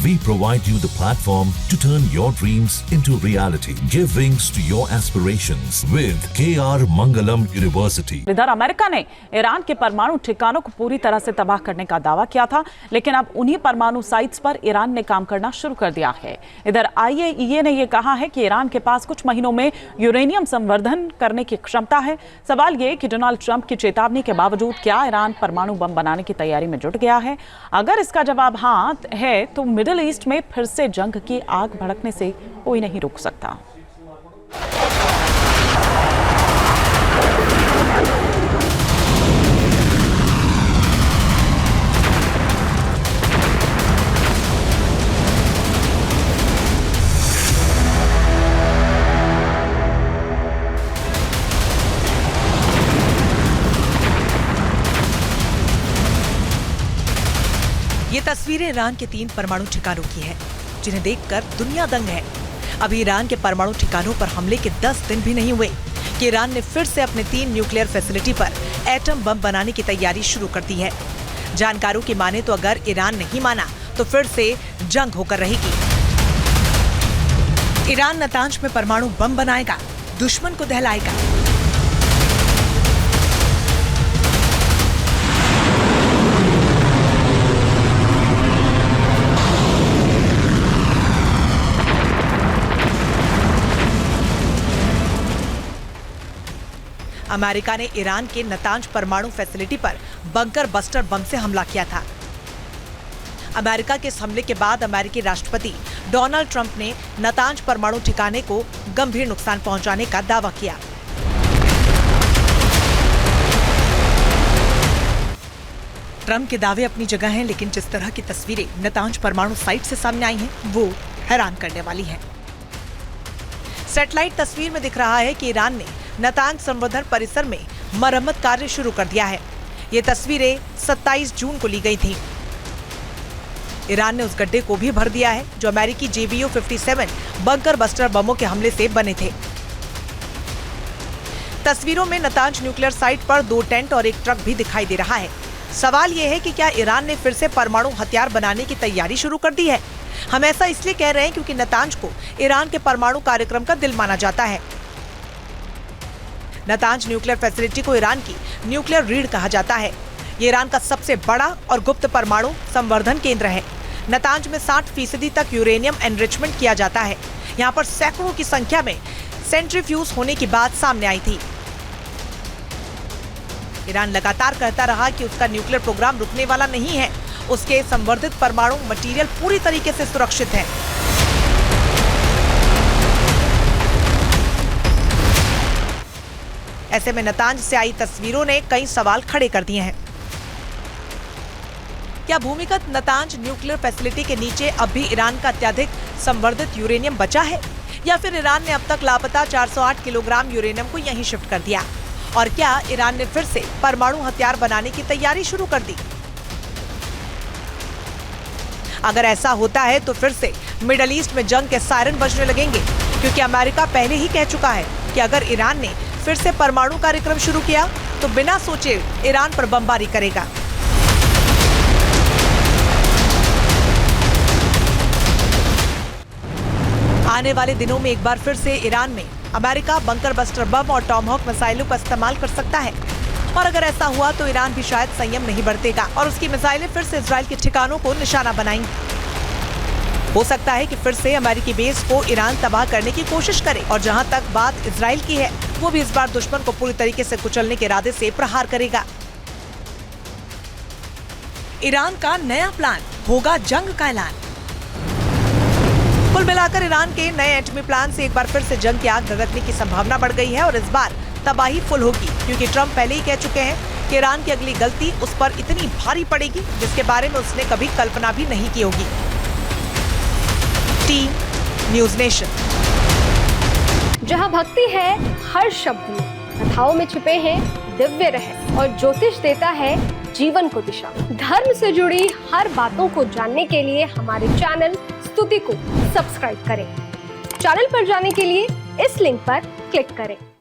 We provide you the platform to turn your dreams into reality. Give wings to your aspirations with KR Mangalam University. इधर America ने Iran के परमाणु ठिकानों को पूरी तरह से तबाह करने का दावा किया था, लेकिन अब उन्हीं परमाणु साइट्स पर ईरान ने काम करना शुरू कर दिया है। इधर IAEA ने यह कहा है कि ईरान के पास कुछ महीनों में यूरेनियम संवर्धन करने की क्षमता है। सवाल ये कि डोनाल्ड ट्रंप की चेतावनी के बावजूद क्या ईरान परमाणु बम बनाने की तैयारी में जुट गया है? अगर इसका जवाब हाँ है तो मिडिल ईस्ट में फिर से जंग की आग भड़कने से कोई नहीं रोक सकता। ये तस्वीरें ईरान के 3 परमाणु ठिकानों की है, जिन्हें देखकर दुनिया दंग है। अभी ईरान के परमाणु ठिकानों पर हमले के 10 दिन भी नहीं हुए कि ईरान ने फिर से अपने 3 न्यूक्लियर फैसिलिटी पर एटम बम बनाने की तैयारी शुरू कर दी है। जानकारों की माने तो अगर ईरान नहीं माना तो फिर से जंग होकर रहेगी। ईरान नतांज में परमाणु बम बनाएगा, दुश्मन को दहलाएगा। अमेरिका ने ईरान के नतांज परमाणु फैसिलिटी पर बंकर बस्टर बम से हमला किया था। अमेरिका के इस हमले के बाद अमेरिकी राष्ट्रपति डोनाल्ड ट्रंप ने नतांज परमाणु ठिकाने को गंभीर नुकसान पहुंचाने का दावा किया। ट्रंप के दावे अपनी जगह हैं, लेकिन जिस तरह की तस्वीरें नतांज परमाणु साइट से सामने आई हैं, वो हैरान करने वाली हैं। सैटेलाइट तस्वीर में दिख रहा है कि ईरान ने नतांज संवर्धन परिसर में मरम्मत कार्य शुरू कर दिया है। ये तस्वीरें 27 जून को ली गई थी। ईरान ने उस गड्ढे को भी भर दिया है जो अमेरिकी JBU-57 बंकर बस्टर बमों के हमले से बने थे। तस्वीरों में नतांज न्यूक्लियर साइट पर 2 टेंट और 1 ट्रक भी दिखाई दे रहा है। सवाल यह है कि क्या ईरान ने फिर से परमाणु हथियार बनाने की तैयारी शुरू कर दी है? हम ऐसा इसलिए कह रहे हैं क्योंकि नतांज को ईरान के परमाणु कार्यक्रम का दिल माना जाता है। नतांज न्यूक्लियर फैसिलिटी को ईरान की न्यूक्लियर रीढ़ कहा जाता है। ये ईरान का सबसे बड़ा और गुप्त परमाणु संवर्धन केंद्र है। नतांज में 60% तक यूरेनियम एनरिचमेंट किया जाता है। यहाँ पर सैकड़ों की संख्या में सेंट्रीफ्यूज होने की बात सामने आई थी। ईरान लगातार कहता रहा कि उसका न्यूक्लियर प्रोग्राम रुकने वाला नहीं है। उसके संवर्धित परमाणु मटेरियल पूरी तरीके से सुरक्षित है। ऐसे में नतांज से आई तस्वीरों ने कई सवाल खड़े कर दिए हैं। क्या भूमिगत नतांज न्यूक्लियर फैसिलिटी के नीचे अब भी ईरान का अत्यधिक संवर्धित यूरेनियम बचा है, या फिर ईरान ने अब तक लापता 408 किलोग्राम यूरेनियम को यहीं शिफ्ट कर दिया? और क्या ईरान ने फिर से परमाणु हथियार बनाने की तैयारी शुरू कर दी? अगर ऐसा होता है तो फिर से मिडिल ईस्ट में जंग के सायरन बजने लगेंगे, क्योंकि अमेरिका पहले ही कह चुका है कि अगर ईरान ने फिर से परमाणु कार्यक्रम शुरू किया तो बिना सोचे ईरान पर बमबारी करेगा। आने वाले दिनों में एक बार फिर से ईरान में अमेरिका बंकर बस्टर बम और टॉमहॉक मिसाइलों का इस्तेमाल कर सकता है। और अगर ऐसा हुआ तो ईरान भी शायद संयम नहीं बरतेगा और उसकी मिसाइलें फिर से इजराइल के ठिकानों को निशाना बनाएंगी। हो सकता है कि फिर से अमेरिकी बेस को ईरान तबाह करने की कोशिश करे, और जहां तक बात इजराइल की है, वो भी इस बार दुश्मन को पूरी तरीके से कुचलने के इरादे से प्रहार करेगा। ईरान का नया प्लान, होगा जंग का ऐलान। कुल मिलाकर ईरान के नए एटमी प्लान से एक बार फिर से जंग की आग भड़कने की संभावना बढ़ गई है, और इस बार तबाही फुल होगी, क्योंकि ट्रंप पहले ही कह चुके हैं कि ईरान की अगली गलती उस पर इतनी भारी पड़ेगी जिसके बारे में उसने कभी कल्पना भी नहीं की होगी। Team news nation. जहां भक्ति है हर शब्द में, कथाओं में छिपे हैं दिव्य रहस्य, और ज्योतिष देता है जीवन को दिशा। धर्म से जुड़ी हर बातों को जानने के लिए हमारे चैनल स्तुति को सब्सक्राइब करें। चैनल पर जाने के लिए इस लिंक पर क्लिक करें।